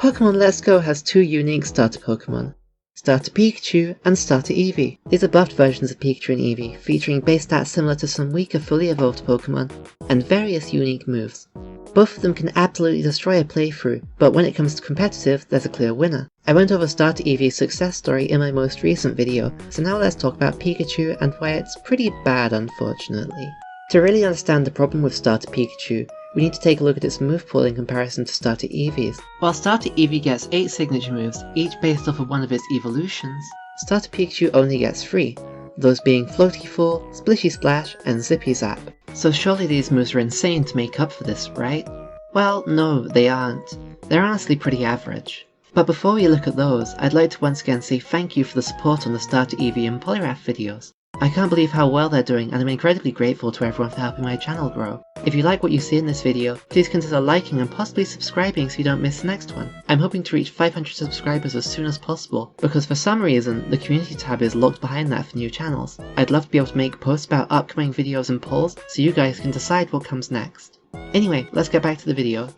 Pokemon Let's Go has two unique starter Pokemon, Starter Pikachu and Starter Eevee. These are buffed versions of Pikachu and Eevee, featuring base stats similar to some weaker fully evolved Pokemon, and various unique moves. Both of them can absolutely destroy a playthrough, but when it comes to competitive, there's a clear winner. I went over Starter Eevee's success story in my most recent video, so now let's talk about Pikachu and why it's pretty bad, unfortunately. To really understand the problem with Starter Pikachu, we need to take a look at its move pool in comparison to Starter Eevee's. While Starter Eevee gets 8 signature moves, each based off of one of its evolutions, Starter Pikachu only gets 3, those being Floaty Fall, Splishy Splash, and Zippy Zap. So surely these moves are insane to make up for this, right? Well, no, they aren't. They're honestly pretty average. But before we look at those, I'd like to once again say thank you for the support on the Starter Eevee and Poliwrath videos. I can't believe how well they're doing, and I'm incredibly grateful to everyone for helping my channel grow. If you like what you see in this video, please consider liking and possibly subscribing so you don't miss the next one. I'm hoping to reach 500 subscribers as soon as possible, because for some reason, the community tab is locked behind that for new channels. I'd love to be able to make posts about upcoming videos and polls, so you guys can decide what comes next. Anyway, let's get back to the video.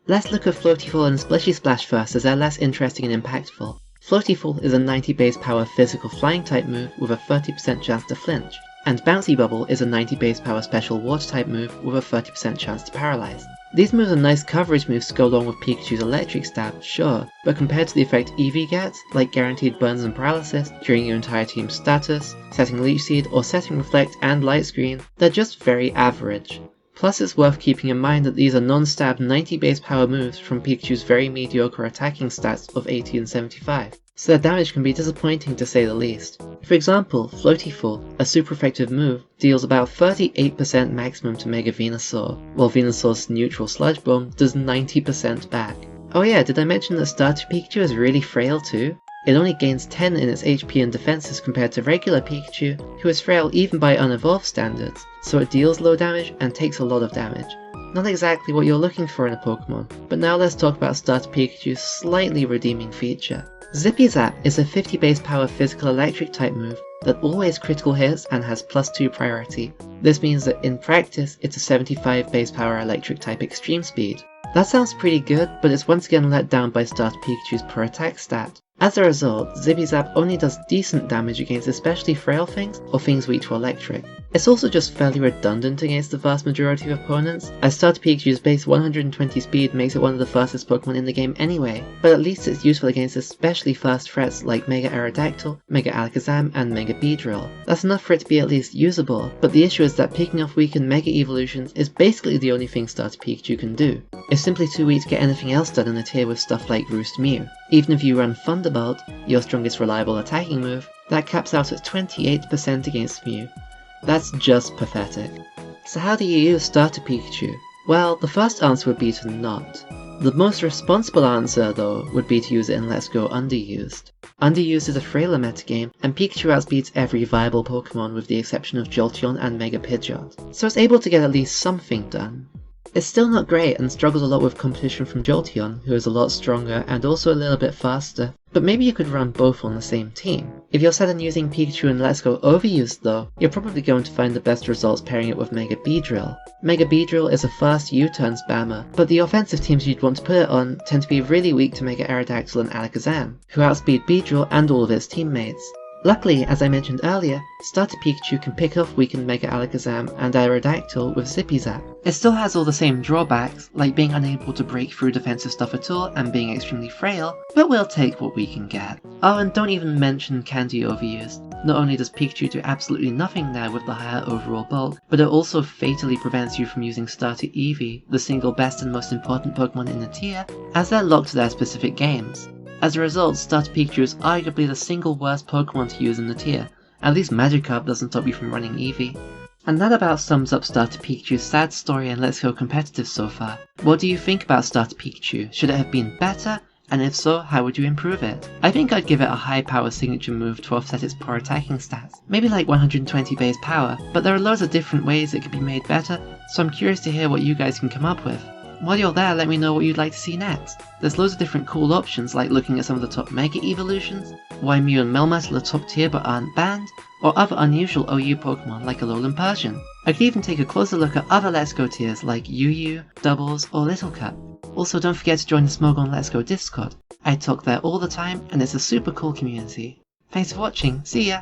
Let's look at Floaty Fall and Splishy Splash first, as they're less interesting and impactful. Floaty Fall is a 90 base power physical flying type move with a 30% chance to flinch, and Bouncy Bubble is a 90 base power special water type move with a 30% chance to paralyze. These moves are nice coverage moves to go along with Pikachu's electric stab, sure, but compared to the effect Eevee gets, like guaranteed burns and paralysis during your entire team's status, setting Leech Seed, or setting Reflect and Light Screen, they're just very average. Plus it's worth keeping in mind that these are non-stab 90 base power moves from Pikachu's very mediocre attacking stats of 80 and 75, so their damage can be disappointing to say the least. For example, Floaty Fall, a super effective move, deals about 38% maximum to Mega Venusaur, while Venusaur's neutral Sludge Bomb does 90% back. Oh yeah, did I mention that Starter Pikachu is really frail too? It only gains 10 in its HP and defenses compared to regular Pikachu, who is frail even by unevolved standards, so it deals low damage and takes a lot of damage. Not exactly what you're looking for in a Pokemon, but now let's talk about Starter Pikachu's slightly redeeming feature. Zippy Zap is a 50 base power physical electric type move that always critical hits and has +2 priority. This means that in practice it's a 75 base power electric type extreme speed. That sounds pretty good, but it's once again let down by Starter Pikachu's per attack stat. As a result, Zippy Zap only does decent damage against especially frail things or things weak to electric. It's also just fairly redundant against the vast majority of opponents, as Starter Pikachu's base 120 speed makes it one of the fastest Pokemon in the game anyway, but at least it's useful against especially fast threats like Mega Aerodactyl, Mega Alakazam, and Mega Beedrill. That's enough for it to be at least usable, but the issue is that picking off weakened Mega Evolutions is basically the only thing Starter Pikachu can do. It's simply too weak to get anything else done in the tier with stuff like Roost Mew. Even if you run Thunderbolt, your strongest reliable attacking move, that caps out at 28% against Mew. That's just pathetic. So how do you use Starter Pikachu? Well, the first answer would be to not. The most responsible answer, though, would be to use it in Let's Go Underused. Underused is a frailer metagame, and Pikachu outspeeds every viable Pokemon with the exception of Jolteon and Mega Pidgeot, so it's able to get at least something done. It's still not great and struggles a lot with competition from Jolteon, who is a lot stronger and also a little bit faster, but maybe you could run both on the same team. If you're set on using Pikachu in Let's Go Overused though, you're probably going to find the best results pairing it with Mega Beedrill. Mega Beedrill is a fast U-turn spammer, but the offensive teams you'd want to put it on tend to be really weak to Mega Aerodactyl and Alakazam, who outspeed Beedrill and all of its teammates. Luckily, as I mentioned earlier, Starter Pikachu can pick off weakened Mega Alakazam and Aerodactyl with Zippy Zap. It still has all the same drawbacks, like being unable to break through defensive stuff at all and being extremely frail, but we'll take what we can get. Oh, and don't even mention Candy Overused. Not only does Pikachu do absolutely nothing there with the higher overall bulk, but it also fatally prevents you from using Starter Eevee, the single best and most important Pokemon in the tier, as they're locked to their specific games. As a result, Starter Pikachu is arguably the single worst Pokemon to use in the tier. At least Magikarp doesn't stop you from running Eevee. And that about sums up Starter Pikachu's sad story and Let's Go competitive so far. What do you think about Starter Pikachu? Should it have been better? And if so, how would you improve it? I think I'd give it a high power signature move to offset its poor attacking stats. Maybe like 120 base power, but there are loads of different ways it could be made better, so I'm curious to hear what you guys can come up with. While you're there, let me know what you'd like to see next. There's loads of different cool options like looking at some of the top Mega Evolutions, why Mew and Melmetal are top tier but aren't banned, or other unusual OU Pokemon like Alolan Persian. I could even take a closer look at other Let's Go tiers like UU, Doubles, or Little Cup. Also, don't forget to join the Smogon Let's Go Discord. I talk there all the time and it's a super cool community. Thanks for watching, see ya!